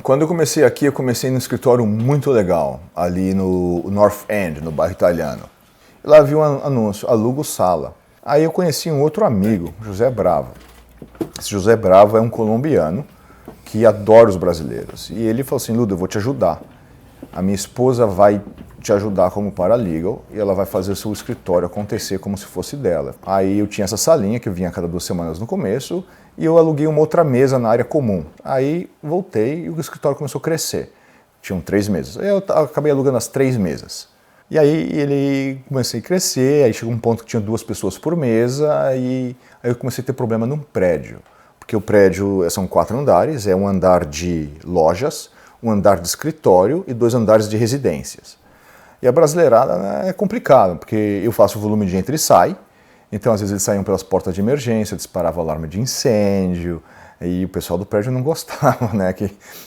Quando eu comecei aqui, eu comecei num escritório muito legal, ali no North End, no bairro Italiano. Lá vi um anúncio, alugo sala. Aí eu conheci um outro amigo, José Bravo. Esse José Bravo é um colombiano que adora os brasileiros. E ele falou assim, Ludo, eu vou te ajudar. A minha esposa vai te ajudar como paralegal e ela vai fazer o seu escritório acontecer como se fosse dela. Aí eu tinha essa salinha que eu vinha a cada 2 semanas no começo e eu aluguei uma outra mesa na área comum. Aí voltei e o escritório começou a crescer. Tinham 3 mesas. Eu acabei alugando as 3 mesas. E aí ele comecei a crescer, aí chegou um ponto que tinha 2 pessoas por mesa e aí eu comecei a ter problema num prédio. Porque o prédio são 4 andares, é um andar de lojas, um andar de escritório e 2 andares de residências. E a brasileirada, né, é complicado, porque eu faço o volume de entra e sai, então às vezes eles saíam pelas portas de emergência, disparava alarme de incêndio, e o pessoal do prédio não gostava, né?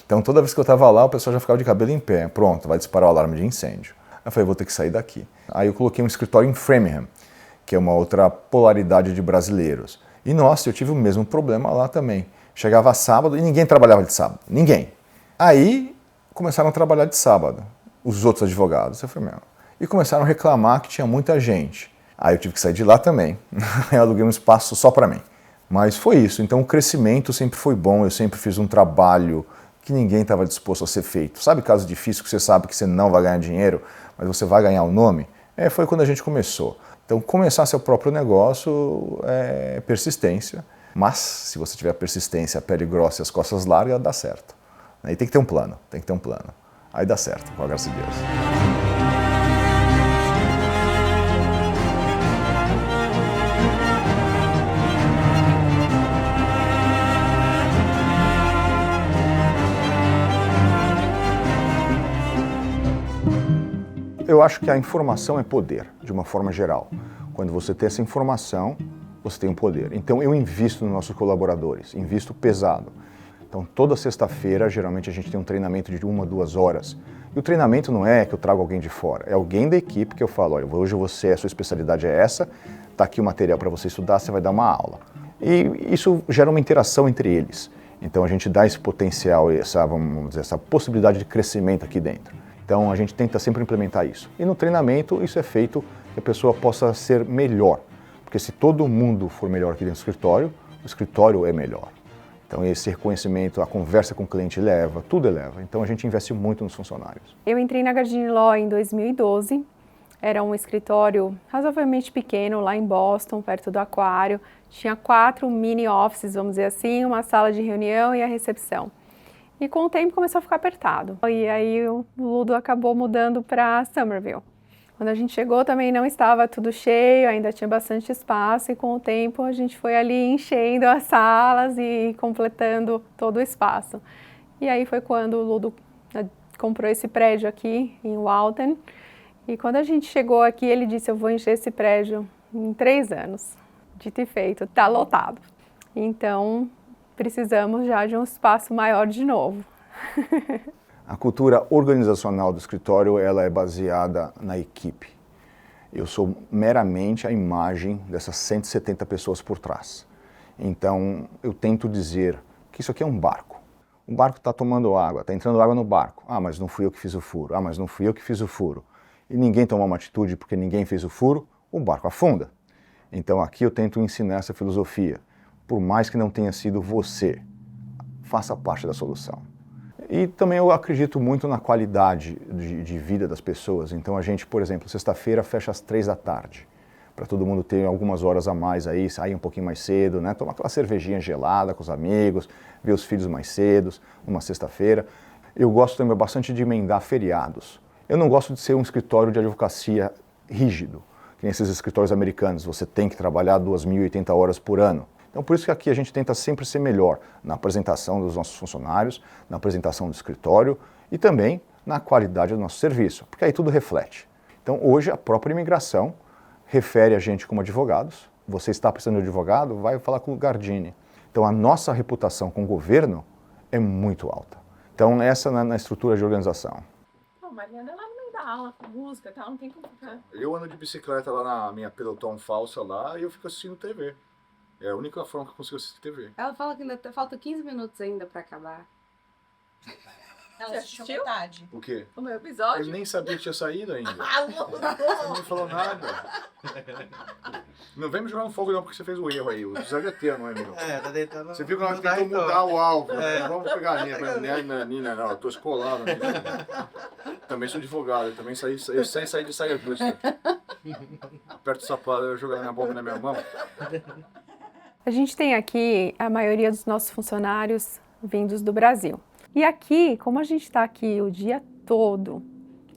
Então toda vez que eu estava lá, o pessoal já ficava de cabelo em pé, pronto, vai disparar o alarme de incêndio. Aí eu falei, vou ter que sair daqui. Aí eu coloquei um escritório em Framingham, que é uma outra polaridade de brasileiros. E nossa, eu tive o mesmo problema lá também. Chegava sábado e ninguém trabalhava de sábado, ninguém. Aí começaram a trabalhar de sábado, os outros advogados. Eu falei, meu. E começaram a reclamar que tinha muita gente. Aí eu tive que sair de lá também. Eu aluguei um espaço só para mim. Mas foi isso. Então o crescimento sempre foi bom. Eu sempre fiz um trabalho que ninguém estava disposto a ser feito. Sabe caso difícil que você sabe que você não vai ganhar dinheiro, mas você vai ganhar o nome? Foi quando a gente começou. Então começar seu próprio negócio é persistência. Mas se você tiver persistência, a pele grossa e as costas largas, dá certo. Aí tem que ter um plano, tem que ter um plano. Aí dá certo, com a graça de Deus. Eu acho que a informação é poder, de uma forma geral. Quando você tem essa informação, você tem um poder. Então eu invisto nos nossos colaboradores, invisto pesado. Então toda sexta-feira, geralmente a gente tem um treinamento de 1 a 2 horas. E o treinamento não é que eu trago alguém de fora, é alguém da equipe que eu falo, olha, hoje você, a sua especialidade é essa, tá aqui o material para você estudar, você vai dar uma aula. E isso gera uma interação entre eles. Então a gente dá esse potencial, vamos dizer, essa possibilidade de crescimento aqui dentro. Então a gente tenta sempre implementar isso. E no treinamento isso é feito que a pessoa possa ser melhor. Porque se todo mundo for melhor aqui dentro do escritório é melhor. Então esse reconhecimento, a conversa com o cliente eleva, tudo eleva. Então a gente investe muito nos funcionários. Eu entrei na Gardini Law em 2012. Era um escritório razoavelmente pequeno lá em Boston, perto do Aquário. Tinha 4 mini offices, vamos dizer assim, uma sala de reunião e a recepção. E com o tempo começou a ficar apertado. E aí o Ludo acabou mudando para Somerville. Quando a gente chegou também não estava tudo cheio, ainda tinha bastante espaço e com o tempo a gente foi ali enchendo as salas e completando todo o espaço. E aí foi quando o Ludo comprou esse prédio aqui em Walton. E quando a gente chegou aqui, ele disse, eu vou encher esse prédio em 3 anos. Dito e feito, está lotado. Então precisamos já de um espaço maior de novo. A cultura organizacional do escritório ela é baseada na equipe. Eu sou meramente a imagem dessas 170 pessoas por trás. Então eu tento dizer que isso aqui é um barco. O barco está tomando água, está entrando água no barco. Ah, mas não fui eu que fiz o furo. Ah, mas não fui eu que fiz o furo. E ninguém tomou uma atitude porque ninguém fez o furo, o barco afunda. Então aqui eu tento ensinar essa filosofia. Por mais que não tenha sido você, faça parte da solução. E também eu acredito muito na qualidade de vida das pessoas. Então a gente, por exemplo, sexta-feira fecha às 3 da tarde. Para todo mundo ter algumas horas a mais aí, sair um pouquinho mais cedo, né? Tomar aquela cervejinha gelada com os amigos, ver os filhos mais cedo, numa sexta-feira. Eu gosto também bastante de emendar feriados. Eu não gosto de ser um escritório de advocacia rígido, que nem esses escritórios americanos. Você tem que trabalhar 2.080 horas por ano. Então, por isso que aqui a gente tenta sempre ser melhor na apresentação dos nossos funcionários, na apresentação do escritório e também na qualidade do nosso serviço, porque aí tudo reflete. Então, hoje, a própria imigração refere a gente como advogados. Você está precisando de advogado? Vai falar com o Gardini. Então, a nossa reputação com o governo é muito alta. Então, essa na estrutura de organização. Não, Mariana, ela não dá aula com música, tá? Não tem como ficar. Eu ando de bicicleta lá na minha Peloton falsa lá e eu fico assistindo TV. É a única forma que eu consigo assistir TV. Ela fala que ainda falta 15 minutos ainda pra acabar. Ela assistiu metade. O quê? O meu episódio? Ele nem sabia que tinha saído ainda. Ele não falou nada. Não vem me jogar no fogo não, porque você fez o erro aí. O José é não é meu. Tá deitando. Você viu que nós tentou mudar o alvo. Vamos pegar a linha. Nina, não, eu tô escolado. Também sou advogado, eu também eu sei sair de saia justa. Aperto o sapato, eu jogar minha bomba na minha mão. A gente tem aqui a maioria dos nossos funcionários vindos do Brasil. E aqui, como a gente está aqui o dia todo,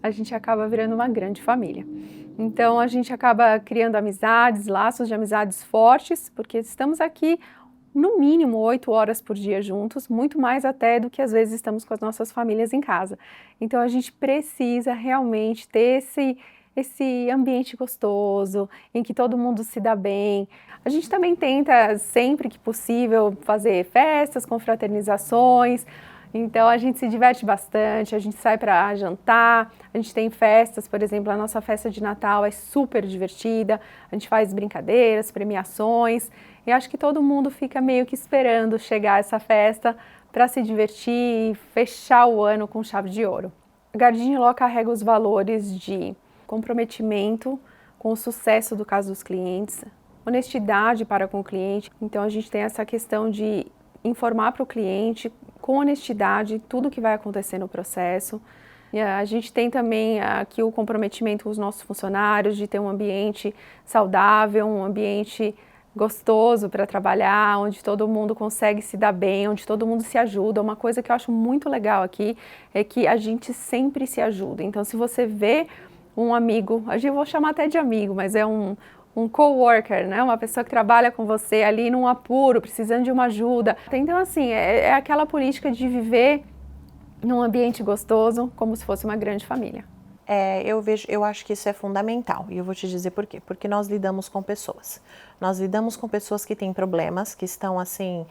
a gente acaba virando uma grande família. Então a gente acaba criando amizades, laços de amizades fortes, porque estamos aqui no mínimo 8 horas por dia juntos, muito mais até do que às vezes estamos com as nossas famílias em casa. Então a gente precisa realmente ter esse ambiente gostoso, em que todo mundo se dá bem. A gente também tenta, sempre que possível, fazer festas, confraternizações. Então a gente se diverte bastante, a gente sai para jantar, a gente tem festas, por exemplo, a nossa festa de Natal é super divertida, a gente faz brincadeiras, premiações, e acho que todo mundo fica meio que esperando chegar essa festa para se divertir e fechar o ano com chave de ouro. A Gardini Law carrega os valores de comprometimento com o sucesso do caso dos clientes, honestidade para com o cliente, então a gente tem essa questão de informar para o cliente com honestidade tudo o que vai acontecer no processo. E a gente tem também aqui o comprometimento com os nossos funcionários de ter um ambiente saudável, um ambiente gostoso para trabalhar, onde todo mundo consegue se dar bem, onde todo mundo se ajuda. Uma coisa que eu acho muito legal aqui é que a gente sempre se ajuda. Então, se você vê um amigo, eu vou chamar até de amigo, mas é um coworker, né? Uma pessoa que trabalha com você ali num apuro, precisando de uma ajuda. Então, assim, é aquela política de viver num ambiente gostoso, como se fosse uma grande família. Eu acho que isso é fundamental, e eu vou te dizer por quê. Porque nós lidamos com pessoas. Nós lidamos com pessoas que têm problemas, que estão assim...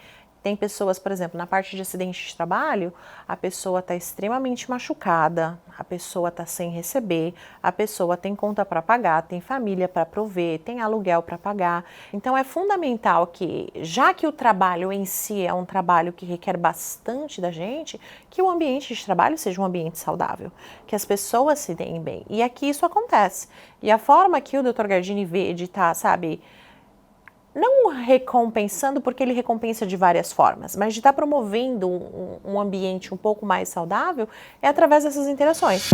Tem pessoas, por exemplo, na parte de acidente de trabalho, a pessoa está extremamente machucada, a pessoa está sem receber, a pessoa tem conta para pagar, tem família para prover, tem aluguel para pagar. Então é fundamental que, já que o trabalho em si é um trabalho que requer bastante da gente, que o ambiente de trabalho seja um ambiente saudável, que as pessoas se deem bem. E aqui isso acontece. E a forma que o Dr. Gardini vê de estar, sabe... Não recompensando, porque ele recompensa de várias formas, mas de estar promovendo um ambiente um pouco mais saudável é através dessas interações.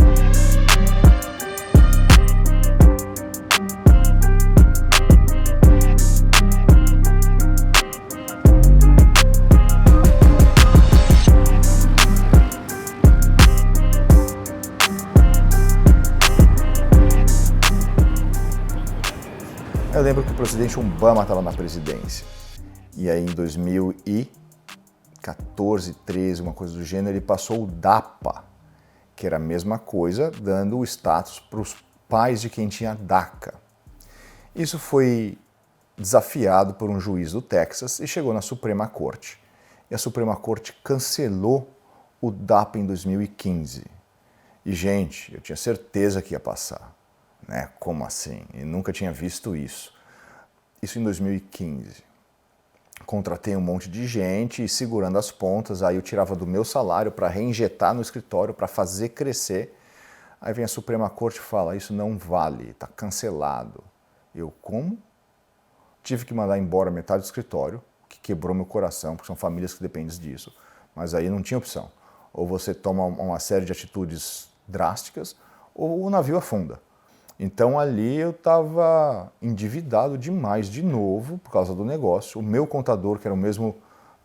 Eu lembro que o presidente Obama estava na presidência. E aí em 2014, 13, uma coisa do gênero, ele passou o DAPA, que era a mesma coisa, dando o status para os pais de quem tinha DACA. Isso foi desafiado por um juiz do Texas e chegou na Suprema Corte. E a Suprema Corte cancelou o DAPA em 2015. E, gente, eu tinha certeza que ia passar. Né? Como assim? Eu nunca tinha visto isso. Isso em 2015. Contratei um monte de gente e segurando as pontas, aí eu tirava do meu salário para reinjetar no escritório, para fazer crescer. Aí vem a Suprema Corte e fala, isso não vale, está cancelado. Eu, como? Tive que mandar embora metade do escritório, que quebrou meu coração, porque são famílias que dependem disso. Mas aí não tinha opção. Ou você toma uma série de atitudes drásticas, ou o navio afunda. Então ali eu estava endividado demais de novo por causa do negócio. O meu contador, que era o mesmo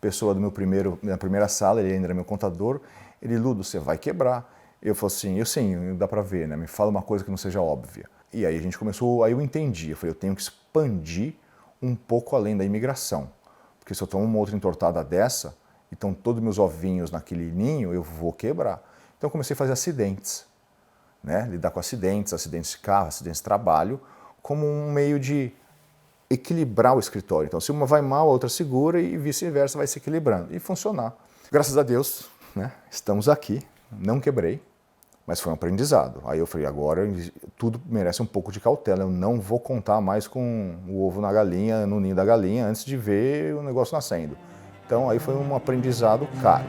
pessoa minha primeira sala, ele ainda era meu contador, ele, Ludo, você vai quebrar. Eu falei assim, sim, dá para ver, né? Me fala uma coisa que não seja óbvia. E aí a gente começou, aí eu entendi, eu falei, eu tenho que expandir um pouco além da imigração. Porque se eu tomo uma outra entortada dessa, e estão todos meus ovinhos naquele ninho, eu vou quebrar. Então eu comecei a fazer acidentes. Né? Lidar com acidentes de carro, acidentes de trabalho, como um meio de equilibrar o escritório. Então, se uma vai mal, a outra segura e vice-versa, vai se equilibrando e funcionar. Graças a Deus, né? Estamos aqui, não quebrei, mas foi um aprendizado. Aí eu falei, agora tudo merece um pouco de cautela, eu não vou contar mais com o ovo na galinha, no ninho da galinha, antes de ver o negócio nascendo. Então, aí foi um aprendizado caro.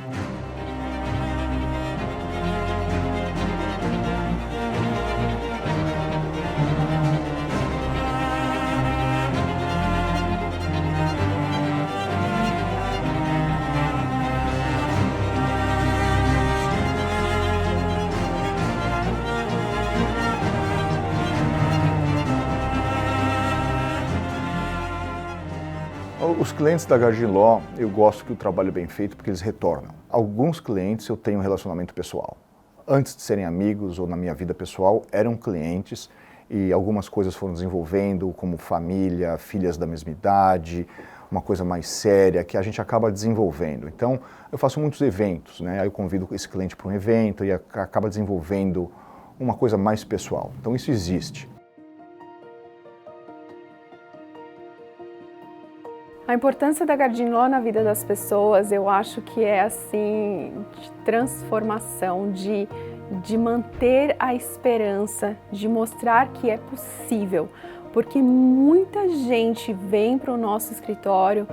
Os clientes da Gardini Law, eu gosto que o trabalho é bem feito porque eles retornam. Alguns clientes eu tenho um relacionamento pessoal. Antes de serem amigos ou na minha vida pessoal, eram clientes e algumas coisas foram desenvolvendo, como família, filhas da mesma idade, uma coisa mais séria que a gente acaba desenvolvendo. Então, eu faço muitos eventos, né? Aí eu convido esse cliente para um evento e acaba desenvolvendo uma coisa mais pessoal. Então, isso existe. A importância da Gardini Law na vida das pessoas, eu acho que é assim, de transformação, de manter a esperança, de mostrar que é possível. Porque muita gente vem para o nosso escritório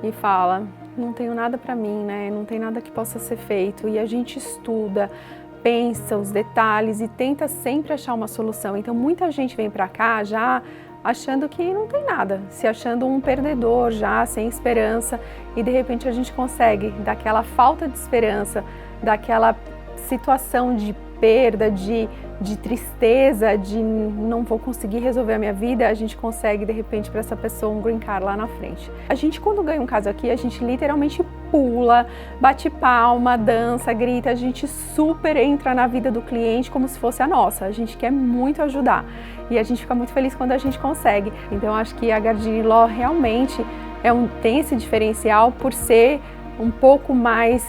e fala, não tenho nada para mim, né? Não tem nada que possa ser feito. E a gente estuda, pensa os detalhes e tenta sempre achar uma solução. Então muita gente vem para cá já achando que não tem nada, se achando um perdedor já, sem esperança, e de repente a gente consegue, daquela falta de esperança, daquela situação de perda, de tristeza, de não vou conseguir resolver a minha vida, a gente consegue de repente para essa pessoa um green card lá na frente. A gente quando ganha um caso aqui, a gente literalmente pula, bate palma, dança, grita, a gente super entra na vida do cliente como se fosse a nossa, a gente quer muito ajudar e a gente fica muito feliz quando a gente consegue. Então acho que a Gardini Law realmente tem esse diferencial por ser um pouco mais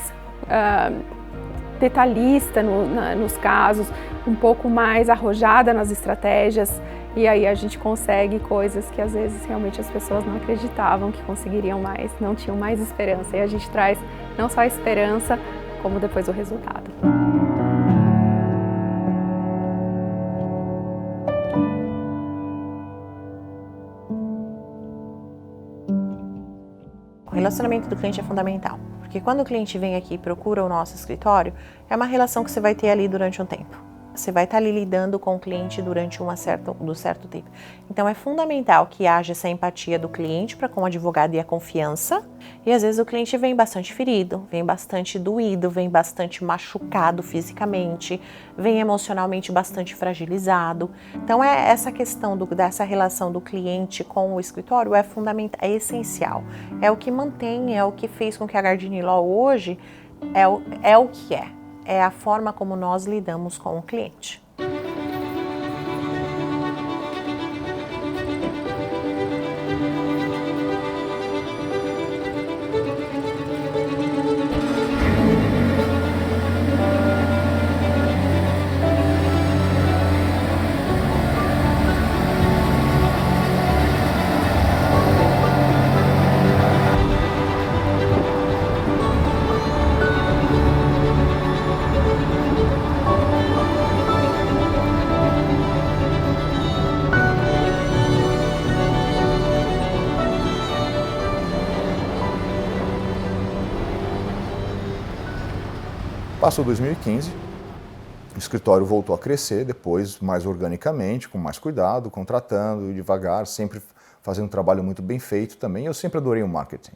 detalhista nos casos, um pouco mais arrojada nas estratégias, e aí a gente consegue coisas que às vezes realmente as pessoas não acreditavam que conseguiriam mais, não tinham mais esperança, e a gente traz não só a esperança, como depois o resultado. O relacionamento do cliente é fundamental, porque quando o cliente vem aqui e procura o nosso escritório, é uma relação que você vai ter ali durante um tempo. Você vai estar ali lidando com o cliente durante um certo tempo. Então é fundamental que haja essa empatia do cliente para com o advogado e a confiança. E às vezes o cliente vem bastante ferido, vem bastante doído, vem bastante machucado fisicamente, vem emocionalmente bastante fragilizado. Então essa questão dessa relação do cliente com o escritório é fundamental, é essencial. É o que mantém, é o que fez com que a Gardini Law hoje é o que é. É a forma como nós lidamos com o cliente. Passou 2015, o escritório voltou a crescer, depois mais organicamente, com mais cuidado, contratando devagar, sempre fazendo um trabalho muito bem feito também. Eu sempre adorei o marketing.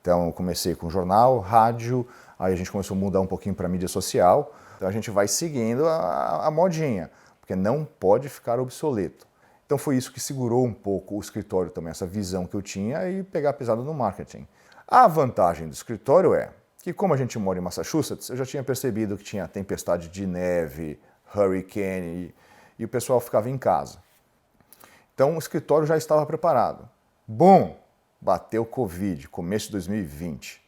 Então eu comecei com jornal, rádio, aí a gente começou a mudar um pouquinho para mídia social. Então a gente vai seguindo a modinha, porque não pode ficar obsoleto. Então foi isso que segurou um pouco o escritório também, essa visão que eu tinha e pegar pesado no marketing. A vantagem do escritório é que como a gente mora em Massachusetts, eu já tinha percebido que tinha tempestade de neve, hurricane, e o pessoal ficava em casa. Então o escritório já estava preparado. Bom, bateu o Covid, começo de 2020.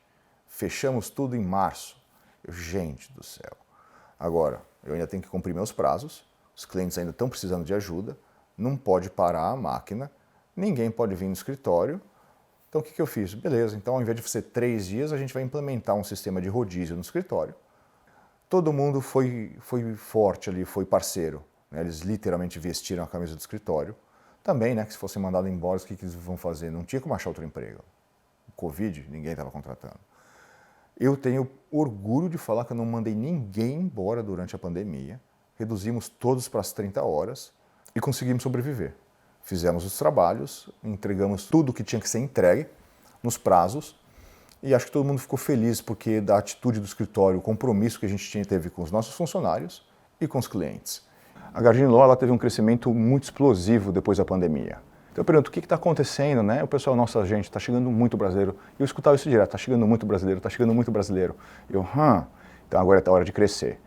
Fechamos tudo em março. Gente do céu. Agora, eu ainda tenho que cumprir meus prazos, os clientes ainda estão precisando de ajuda, não pode parar a máquina, ninguém pode vir no escritório. Então o que eu fiz? Beleza, então ao invés de ser 3 dias, a gente vai implementar um sistema de rodízio no escritório. Todo mundo foi forte ali, foi parceiro, né? Eles literalmente vestiram a camisa do escritório. Também, né, que se fossem mandados embora, o que eles vão fazer? Não tinha como achar outro emprego. O Covid, ninguém estava contratando. Eu tenho orgulho de falar que eu não mandei ninguém embora durante a pandemia. Reduzimos todos para as 30 horas e conseguimos sobreviver. Fizemos os trabalhos, entregamos tudo que tinha que ser entregue nos prazos e acho que todo mundo ficou feliz porque da atitude do escritório, o compromisso que a gente teve com os nossos funcionários e com os clientes. A Gardini Law ela teve um crescimento muito explosivo depois da pandemia. Então eu pergunto, o que está acontecendo, né? O pessoal, nossa gente, está chegando muito brasileiro. E eu escutava isso direto, está chegando muito brasileiro, está chegando muito brasileiro. Então agora é a hora de crescer.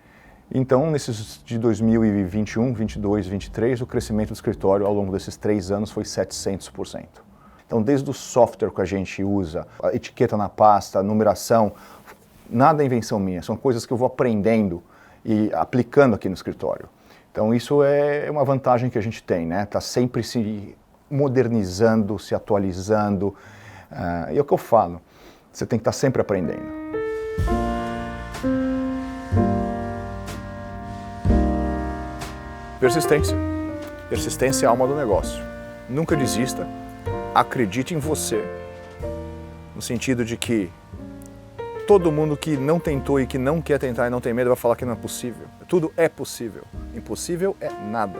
Então, nesses de 2021, 22, 23, o crescimento do escritório ao longo desses 3 anos foi 700%. Então, desde o software que a gente usa, a etiqueta na pasta, a numeração, nada é invenção minha, são coisas que eu vou aprendendo e aplicando aqui no escritório. Então, isso é uma vantagem que a gente tem, né? Está sempre se modernizando, se atualizando. E é o que eu falo, você tem que estar sempre aprendendo. Persistência. Persistência é a alma do negócio. Nunca desista, acredite em você, no sentido de que todo mundo que não tentou e que não quer tentar e não tem medo vai falar que não é possível. Tudo é possível. Impossível é nada.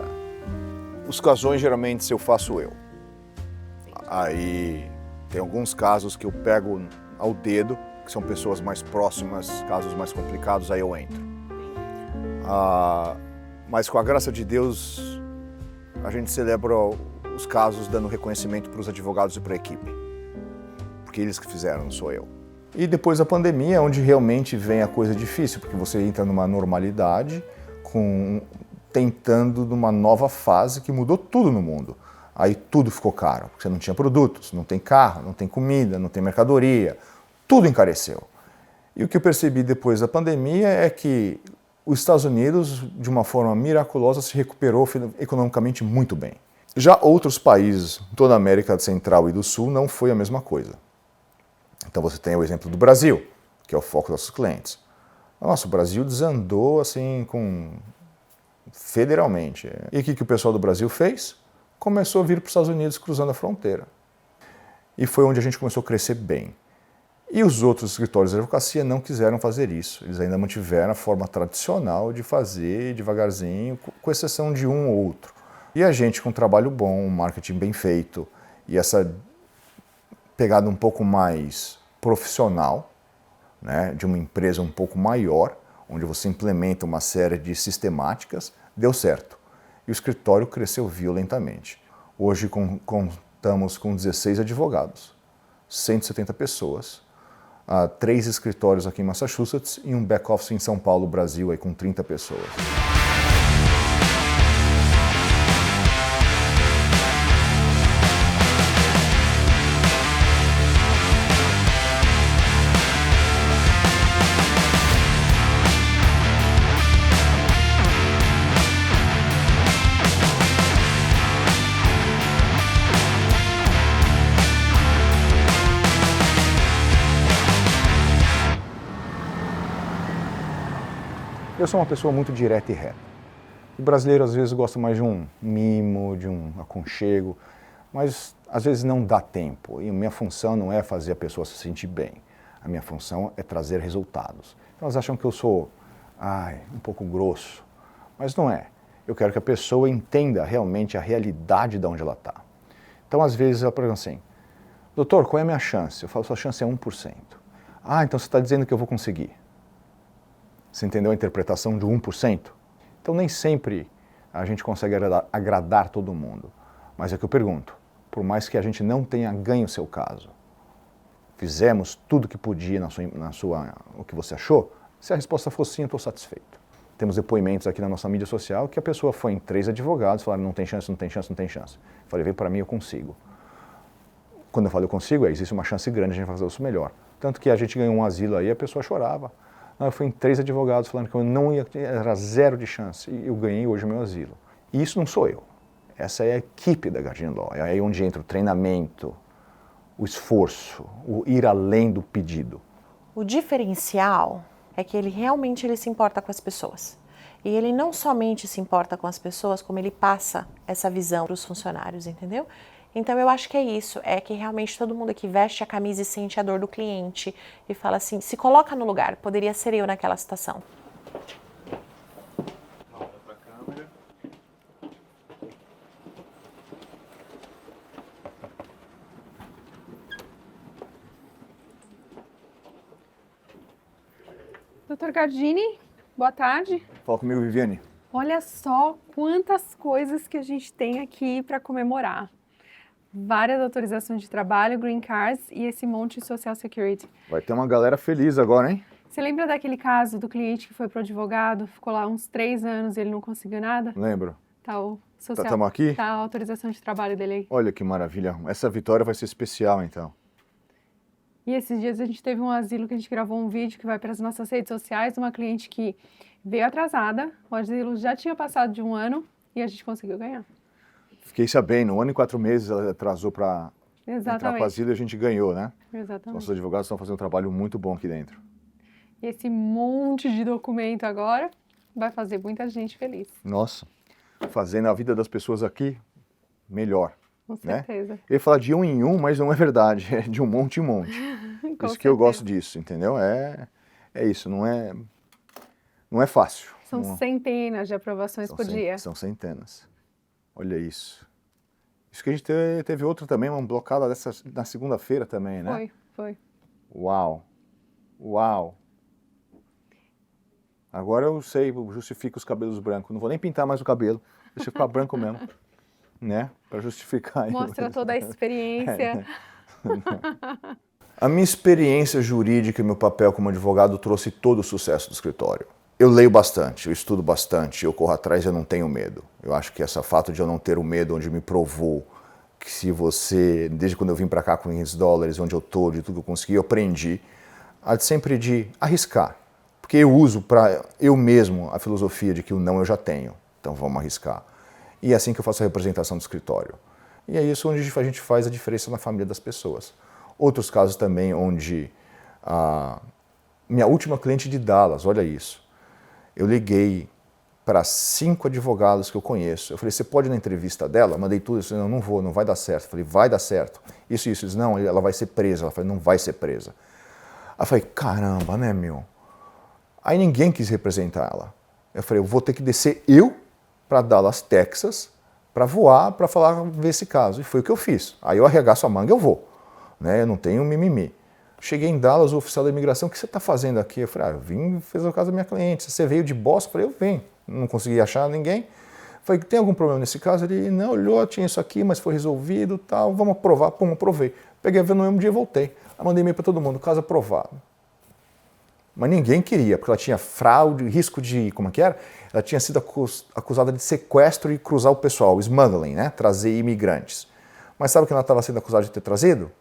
Os casões, geralmente, se eu faço eu. Aí tem alguns casos que eu pego ao dedo, que são pessoas mais próximas, casos mais complicados, aí eu entro. Mas com a graça de Deus, a gente celebra os casos dando reconhecimento para os advogados e para a equipe. Porque eles que fizeram, não sou eu. E depois da pandemia é onde realmente vem a coisa difícil, porque você entra numa normalidade, tentando numa nova fase que mudou tudo no mundo. Aí tudo ficou caro, porque você não tinha produtos, não tem carro, não tem comida, não tem mercadoria, tudo encareceu. E o que eu percebi depois da pandemia é que os Estados Unidos, de uma forma miraculosa, se recuperou economicamente muito bem. Já outros países, toda a América Central e do Sul, não foi a mesma coisa. Então você tem o exemplo do Brasil, que é o foco dos nossos clientes. Nossa, o Brasil desandou assim federalmente. E o que o pessoal do Brasil fez? Começou a vir para os Estados Unidos cruzando a fronteira. E foi onde a gente começou a crescer bem. E os outros escritórios de advocacia não quiseram fazer isso. Eles ainda mantiveram a forma tradicional de fazer devagarzinho, com exceção de um ou outro. E a gente com um trabalho bom, um marketing bem feito e essa pegada um pouco mais profissional, né, de uma empresa um pouco maior, onde você implementa uma série de sistemáticas, deu certo. E o escritório cresceu violentamente. Hoje contamos com 16 advogados, 170 pessoas, 3 escritórios aqui em Massachusetts e um back-office em São Paulo, Brasil, aí, com 30 pessoas. Eu sou uma pessoa muito direta e reta. O brasileiro às vezes gosta mais de um mimo, de um aconchego, mas às vezes não dá tempo. E a minha função não é fazer a pessoa se sentir bem. A minha função é trazer resultados. Então elas acham que eu sou um pouco grosso, mas não é. Eu quero que a pessoa entenda realmente a realidade de onde ela está. Então às vezes ela pergunta assim, doutor, qual é a minha chance? Eu falo, sua chance é 1%. Então você está dizendo que eu vou conseguir. Você entendeu a interpretação de 1%? Então nem sempre a gente consegue agradar todo mundo. Mas é que eu pergunto, por mais que a gente não tenha ganho o seu caso, fizemos tudo o que podia o que você achou? Se a resposta for sim, eu estou satisfeito. Temos depoimentos aqui na nossa mídia social que a pessoa foi em 3 advogados e falaram não tem chance, não tem chance, não tem chance. Eu falei, vem para mim, eu consigo. Quando eu falo eu consigo, existe uma chance grande de a gente fazer isso melhor. Tanto que a gente ganhou um asilo aí, a pessoa chorava. Eu fui em 3 advogados falando que eu não ia, era 0 de chance, e eu ganhei hoje o meu asilo. E isso não sou eu. Essa é a equipe da Gardini Law. É aí onde entra o treinamento, o esforço, o ir além do pedido. O diferencial é que ele realmente se importa com as pessoas. E ele não somente se importa com as pessoas, como ele passa essa visão para os funcionários, entendeu? Então eu acho que é isso, é que realmente todo mundo aqui veste a camisa e sente a dor do cliente e fala assim, se coloca no lugar, poderia ser eu naquela situação. Volta para a câmera. Doutor Gardini, boa tarde. Fala comigo, Viviane. Olha só quantas coisas que a gente tem aqui para comemorar. várias autorizações de trabalho, green cards e esse monte de social security. Vai ter uma galera feliz agora, hein? Você lembra daquele caso do cliente que foi pro advogado, ficou lá uns 3 anos e ele não conseguiu nada? Lembro. Tá o social, Estamos aqui? tá a autorização de trabalho dele aí. Olha que maravilha. Essa vitória vai ser especial, então. E esses dias a gente teve um asilo que a gente gravou um vídeo que vai para as nossas redes sociais, uma cliente que veio atrasada, o asilo já tinha passado de 1 ano e a gente conseguiu ganhar. Fiquei sabendo, 1 ano e 4 meses ela atrasou para entrar para o asilo e a gente ganhou, né? Exatamente. Nossos advogados estão fazendo um trabalho muito bom aqui dentro. E esse monte de documento agora vai fazer muita gente feliz. Nossa, fazendo a vida das pessoas aqui melhor. Com certeza. Né? Eu ia falar de um em um, mas não é verdade, é de um monte em monte. Isso que eu gosto disso, entendeu? É isso, não é fácil. São centenas de aprovações por dia. São centenas. Olha isso. Isso que a gente teve outra também, uma blocada dessa na segunda-feira também, né? Foi. Uau. Agora eu sei, eu justifico os cabelos brancos. Não vou nem pintar mais o cabelo, deixa ficar branco mesmo, né? Para justificar. Mostra toda a experiência. A minha experiência jurídica e meu papel como advogado trouxe todo o sucesso do escritório. Eu leio bastante, eu estudo bastante, eu corro atrás e eu não tenho medo. Eu acho que esse fato de eu não ter o medo, onde me provou que se você, desde quando eu vim para cá com $500, onde eu tô, de tudo que eu consegui, eu aprendi sempre de arriscar. Porque eu uso para eu mesmo a filosofia de que o não eu já tenho, então vamos arriscar. E é assim que eu faço a representação do escritório. E é isso onde a gente faz a diferença na família das pessoas. Outros casos também onde minha última cliente de Dallas, olha isso, eu liguei para 5 advogados que eu conheço. Eu falei, você pode ir na entrevista dela? Mandei tudo, eu falei, não vou, não vai dar certo. Eu falei, vai dar certo. Isso. Eles, não, ela vai ser presa. Ela falou, não vai ser presa. Aí eu falei, caramba, né, meu? Aí ninguém quis representar ela. Eu falei, eu vou ter que descer eu para Dallas, Texas, para voar, para ver esse caso. E foi o que eu fiz. Aí eu arregaço a manga, eu vou. Né? Eu não tenho mimimi. Cheguei em Dallas, o oficial da imigração, o que você está fazendo aqui? Eu falei, eu vim fazer o caso da minha cliente. Você veio de Boston? Eu falei, eu venho. Não consegui achar ninguém. Eu falei, tem algum problema nesse caso? Ele, não, olhou, tinha isso aqui, mas foi resolvido, tal, vamos aprovar. Pum, aprovei. Peguei a ver no mesmo dia e voltei. Aí mandei e-mail para todo mundo, caso aprovado. Mas ninguém queria, porque ela tinha fraude, risco de, como é que era? Ela tinha sido acusada de sequestro e cruzar o pessoal, smuggling, né? Trazer imigrantes. Mas sabe quem ela estava sendo acusada de ter trazido?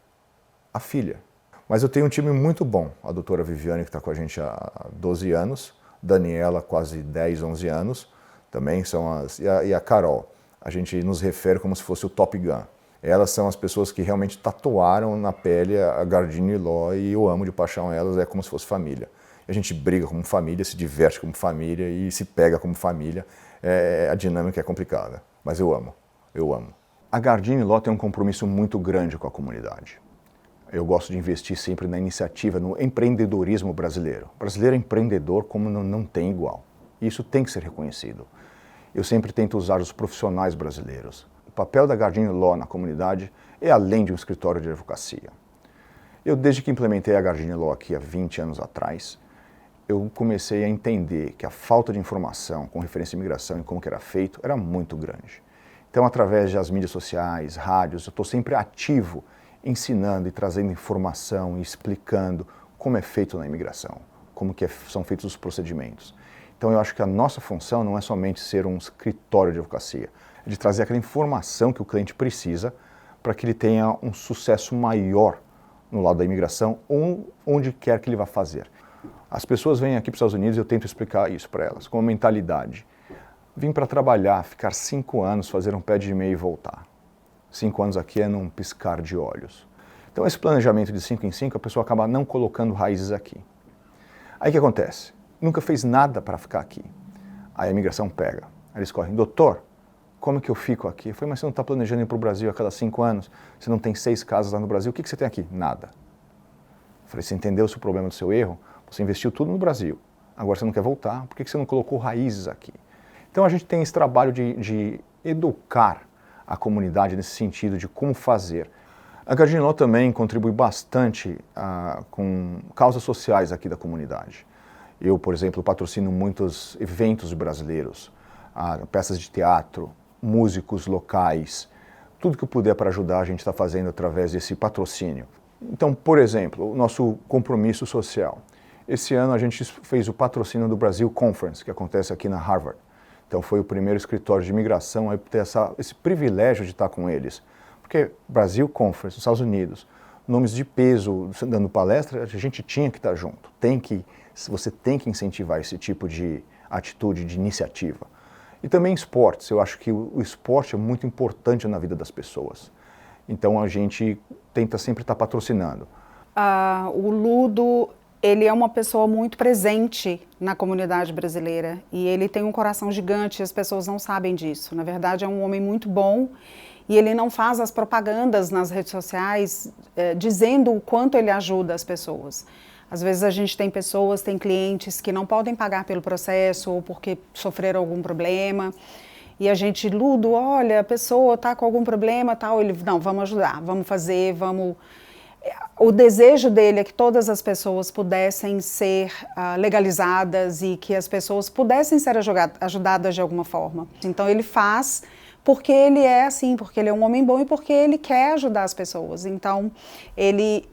A filha. Mas eu tenho um time muito bom, a doutora Viviane, que está com a gente há 12 anos, Daniela, quase 10, 11 anos, também são e a Carol. A gente nos refere como se fosse o Top Gun. Elas são as pessoas que realmente tatuaram na pele a Gardini Law e eu amo de paixão elas, é como se fosse família. A gente briga como família, se diverte como família e se pega como família. A dinâmica é complicada, mas eu amo. A Gardini Law tem um compromisso muito grande com a comunidade. Eu gosto de investir sempre na iniciativa, no empreendedorismo brasileiro. O brasileiro é empreendedor como não tem igual. E isso tem que ser reconhecido. Eu sempre tento usar os profissionais brasileiros. O papel da Gardini Law na comunidade é além de um escritório de advocacia. Eu, desde que implementei a Gardini Law aqui há 20 anos atrás, eu comecei a entender que a falta de informação com referência à imigração e como que era feito era muito grande. Então, através das mídias sociais, rádios, eu estou sempre ativo, ensinando e trazendo informação e explicando como é feito na imigração, como que são feitos os procedimentos. Então, eu acho que a nossa função não é somente ser um escritório de advocacia, é de trazer aquela informação que o cliente precisa para que ele tenha um sucesso maior no lado da imigração ou onde quer que ele vá fazer. As pessoas vêm aqui para os Estados Unidos e eu tento explicar isso para elas, com a mentalidade. Vim para trabalhar, ficar 5 anos, fazer um pé de meia e voltar. 5 anos aqui é num piscar de olhos. Então esse planejamento de 5 em 5, a pessoa acaba não colocando raízes aqui. Aí o que acontece? Nunca fez nada para ficar aqui. Aí a imigração pega. Aí eles correm, doutor, como que eu fico aqui? Eu falei, mas você não está planejando ir para o Brasil a cada 5 anos? Você não tem 6 casas lá no Brasil? O que você tem aqui? Nada. Eu falei, você entendeu o problema do seu erro? Você investiu tudo no Brasil. Agora você não quer voltar. Por que você não colocou raízes aqui? Então a gente tem esse trabalho de educar a comunidade nesse sentido de como fazer. A Gardini Law também contribui bastante com causas sociais aqui da comunidade. Eu, por exemplo, patrocino muitos eventos brasileiros, peças de teatro, músicos locais, tudo que eu puder para ajudar, a gente está fazendo através desse patrocínio. Então, por exemplo, o nosso compromisso social. Esse ano a gente fez o patrocínio do Brasil Conference, que acontece aqui na Harvard. Então foi o primeiro escritório de imigração a ter esse privilégio de estar com eles. Porque Brasil Conference, nos Estados Unidos, nomes de peso dando palestra, a gente tinha que estar junto. Você tem que incentivar esse tipo de atitude, de iniciativa. E também esportes. Eu acho que o esporte é muito importante na vida das pessoas. Então a gente tenta sempre estar patrocinando. O Ludo, ele é uma pessoa muito presente na comunidade brasileira e ele tem um coração gigante e as pessoas não sabem disso. Na verdade, é um homem muito bom e ele não faz as propagandas nas redes sociais dizendo o quanto ele ajuda as pessoas. Às vezes a gente tem pessoas, tem clientes que não podem pagar pelo processo ou porque sofreram algum problema. E a gente, Ludo, olha, a pessoa está com algum problema, tal. Ele, não, vamos ajudar, vamos fazer, vamos... O desejo dele é que todas as pessoas pudessem ser legalizadas e que as pessoas pudessem ser ajudadas de alguma forma. Então ele faz porque ele é assim, porque ele é um homem bom e porque ele quer ajudar as pessoas. Então ele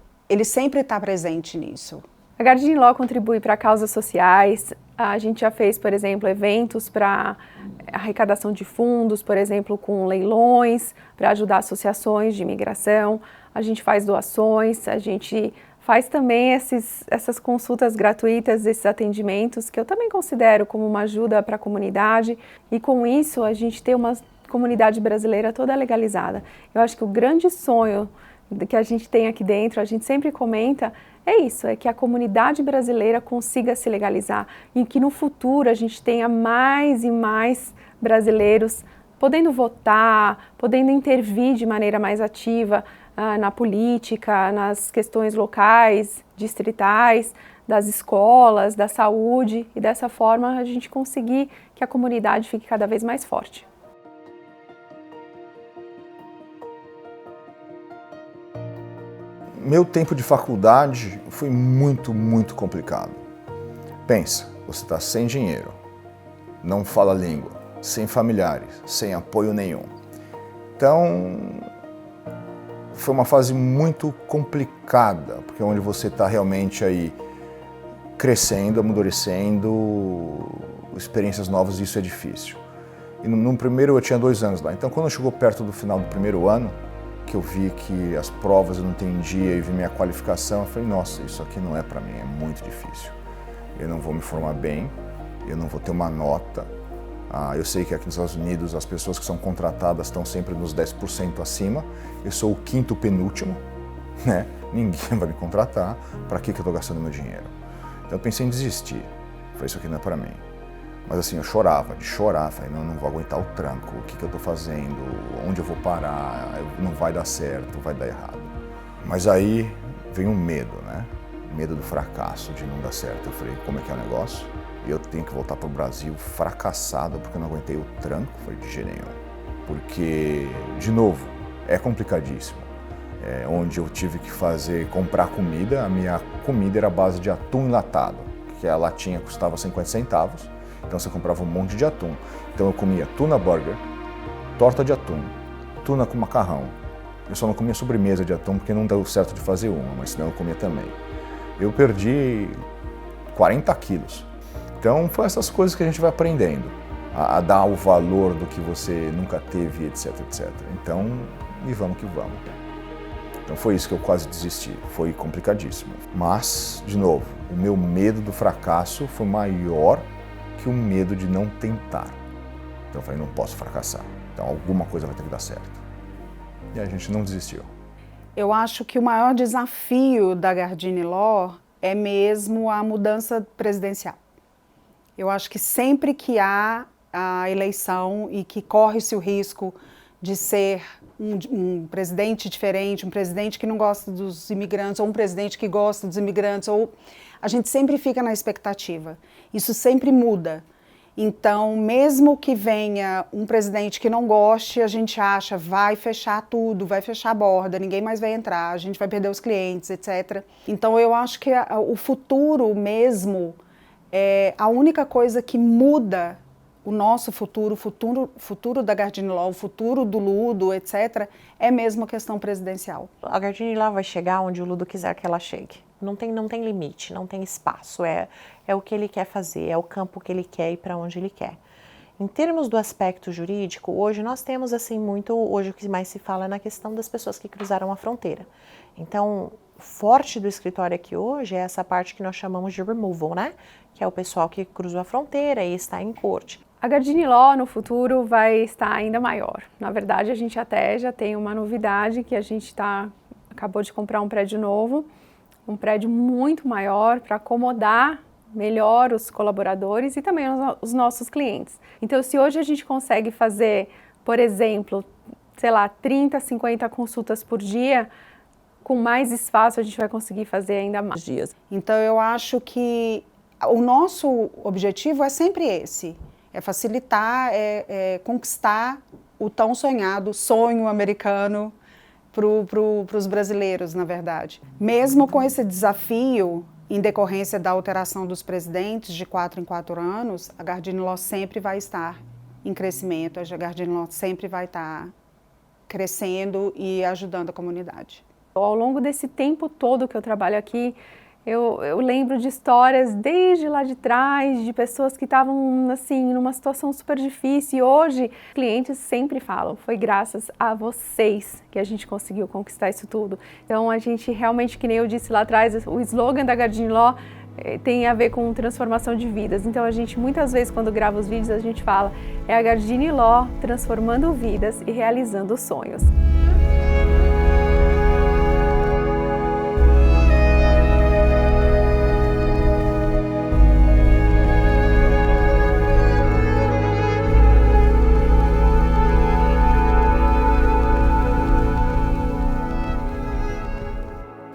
sempre está presente nisso. A Gardini Law contribui para causas sociais. A gente já fez, por exemplo, eventos para arrecadação de fundos, por exemplo, com leilões, para ajudar associações de imigração. A gente faz doações, a gente faz também essas consultas gratuitas, esses atendimentos, que eu também considero como uma ajuda para a comunidade. E com isso, a gente tem uma comunidade brasileira toda legalizada. Eu acho que o grande sonho que a gente tem aqui dentro, a gente sempre comenta, é isso, é que a comunidade brasileira consiga se legalizar e que no futuro a gente tenha mais e mais brasileiros podendo votar, podendo intervir de maneira mais ativa na política, nas questões locais, distritais, das escolas, da saúde e dessa forma a gente conseguir que a comunidade fique cada vez mais forte. Meu tempo de faculdade foi muito, muito complicado. Pensa, você está sem dinheiro, não fala a língua, sem familiares, sem apoio nenhum. Então, foi uma fase muito complicada, porque é onde você está realmente aí crescendo, amadurecendo, experiências novas, isso é difícil. E no primeiro eu tinha 2 anos lá, então quando chegou perto do final do primeiro ano, que eu vi que as provas eu não entendia e vi minha qualificação, eu falei, nossa, isso aqui não é para mim, é muito difícil. Eu não vou me formar bem, eu não vou ter uma nota. Eu sei que aqui nos Estados Unidos as pessoas que são contratadas estão sempre nos 10% acima, eu sou o 5º penúltimo, né? Ninguém vai me contratar, para que eu estou gastando meu dinheiro? Então eu pensei em desistir, falei, isso aqui não é para mim. Mas assim, eu chorava, de chorar, falei, não vou aguentar o tranco, o que eu estou fazendo, onde eu vou parar, não vai dar certo, vai dar errado. Mas aí veio um medo, né? Medo do fracasso, de não dar certo. Eu falei, como é que é o negócio? Eu tenho que voltar para o Brasil fracassado porque eu não aguentei o tranco, foi de jeito nenhum. Porque, de novo, é complicadíssimo. Onde eu tive que comprar comida, a minha comida era a base de atum enlatado, que a latinha custava 50 centavos. Então você comprava um monte de atum. Então eu comia tuna burger, torta de atum, tuna com macarrão. Eu só não comia sobremesa de atum porque não deu certo de fazer uma, mas senão eu comia também. Eu perdi 40 quilos. Então foi essas coisas que a gente vai aprendendo, a dar o valor do que você nunca teve, etc, etc. Então, e vamos que vamos. Então foi isso que eu quase desisti, foi complicadíssimo. Mas, de novo, o meu medo do fracasso foi maior que o medo de não tentar. Então eu falei, não posso fracassar. Então alguma coisa vai ter que dar certo. E a gente não desistiu. Eu acho que o maior desafio da Gardini Law é mesmo a mudança presidencial. Eu acho que sempre que há a eleição e que corre-se o risco de ser um presidente diferente, um presidente que não gosta dos imigrantes, ou um presidente que gosta dos imigrantes, ou a gente sempre fica na expectativa. Isso sempre muda. Então, mesmo que venha um presidente que não goste, a gente acha, vai fechar tudo, vai fechar a borda, ninguém mais vai entrar, a gente vai perder os clientes, etc. Então, eu acho que o futuro mesmo, a única coisa que muda o nosso futuro, futuro da Gardini Law, o futuro do Ludo, etc., é mesmo a questão presidencial. A Gardini Law vai chegar onde o Ludo quiser que ela chegue. Não tem limite, não tem espaço. É o que ele quer fazer, é o campo que ele quer e para onde ele quer. Em termos do aspecto jurídico, hoje nós temos assim hoje o que mais se fala é na questão das pessoas que cruzaram a fronteira. Então, forte do escritório aqui hoje é essa parte que nós chamamos de removal, né? Que é o pessoal que cruzou a fronteira e está em corte. A Gardini Law no futuro vai estar ainda maior. Na verdade, a gente até já tem uma novidade que a gente acabou de comprar um prédio novo, um prédio muito maior para acomodar melhor os colaboradores e também os nossos clientes. Então, se hoje a gente consegue fazer, por exemplo, sei lá, 30, 50 consultas por dia, com mais espaço a gente vai conseguir fazer ainda mais dias. Então, eu acho que o nosso objetivo é sempre esse, é facilitar, conquistar o tão sonhado sonho americano para os brasileiros, na verdade. Mesmo com esse desafio, em decorrência da alteração dos presidentes de 4 em 4 anos, a Gardini Law sempre vai estar em crescimento, a Gardini Law sempre vai estar crescendo e ajudando a comunidade. Ao longo desse tempo todo que eu trabalho aqui, eu lembro de histórias desde lá de trás, de pessoas que estavam assim, numa situação super difícil, e hoje clientes sempre falam, foi graças a vocês que a gente conseguiu conquistar isso tudo. Então a gente realmente, que nem eu disse lá atrás, o slogan da Gardini Law tem a ver com transformação de vidas. Então a gente muitas vezes quando grava os vídeos a gente fala, é a Gardini Law transformando vidas e realizando sonhos.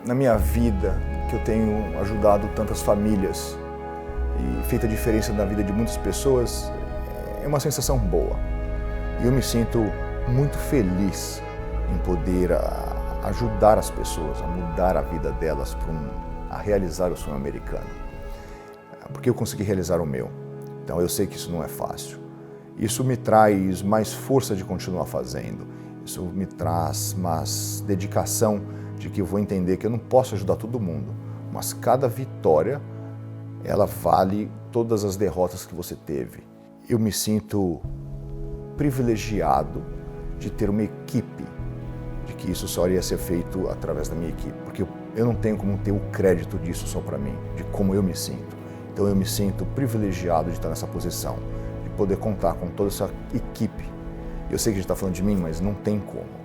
Na minha vida, que eu tenho ajudado tantas famílias e feito a diferença na vida de muitas pessoas, é uma sensação boa. E eu me sinto muito feliz em poder ajudar as pessoas a mudar a vida delas a realizar o sonho americano. Porque eu consegui realizar o meu. Então eu sei que isso não é fácil. Isso me traz mais força de continuar fazendo. Isso me traz mais dedicação de que eu vou entender que eu não posso ajudar todo mundo, mas cada vitória, ela vale todas as derrotas que você teve. Eu me sinto privilegiado de ter uma equipe, de que isso só iria ser feito através da minha equipe, porque eu não tenho como ter o crédito disso só para mim, de como eu me sinto. Então eu me sinto privilegiado de estar nessa posição, de poder contar com toda essa equipe. Eu sei que a gente está falando de mim, mas não tem como.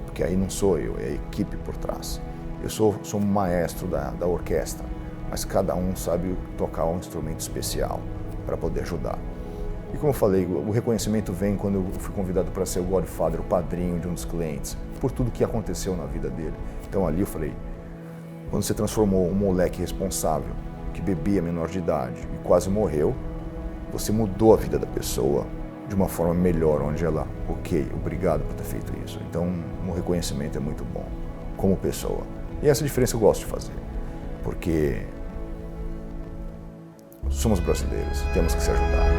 Porque aí não sou eu, é a equipe por trás. Eu sou um maestro da orquestra, mas cada um sabe tocar um instrumento especial para poder ajudar. E como eu falei, o reconhecimento vem quando eu fui convidado para ser o Godfather, o padrinho de um dos clientes, por tudo que aconteceu na vida dele. Então ali eu falei, quando você transformou um moleque responsável, que bebia menor de idade e quase morreu, você mudou a vida da pessoa de uma forma melhor, onde ela, ok, obrigado por ter feito isso. Então, o reconhecimento é muito bom, como pessoa. E essa diferença eu gosto de fazer, porque somos brasileiros, temos que se ajudar.